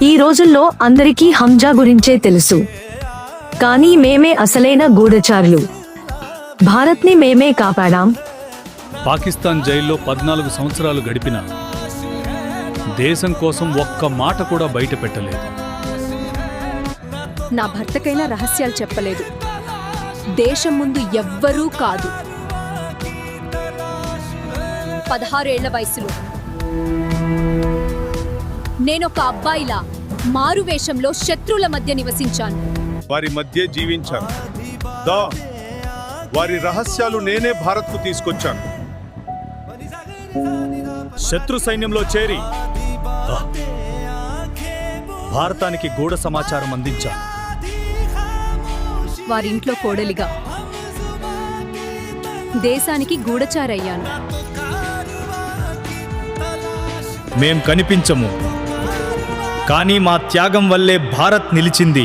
ఈ రోజుల్లో అందరికీ హంజా గురించే తెలుసు, కానీ మేమే అసలైన గూఢచారులు. భారత్ని మేమే కాపాడాం. పాకిస్తాన్ జైల్లో 14 సంవత్సరాలు గడిపిన దేశం కోసం ఒక్క మాట కూడా బయట పెట్టలేదు. నా భర్తకైనా రహస్యాలు చెప్పలేదు. దేశం ముందు ఎవ్వరూ కాదు. 16 ఏళ్ల వయసులో నేనొక అబ్బాయిలా మారువేషంలో శత్రువుల మధ్య నివసించాను. వారి మధ్య జీవించాను. వారి రహస్యాలు నేనే భారత్కు తీసుకొచ్చాను. శత్రు సైన్యంలో చేరి భారతానికి గూఢ సమాచారం అందించాను. వారింట్లో కోడలిగా దేశానికి గూఢచారయ్యాను. మేం కనిపించము, కానీ మా త్యాగం వల్లే భారత్ నిలిచింది.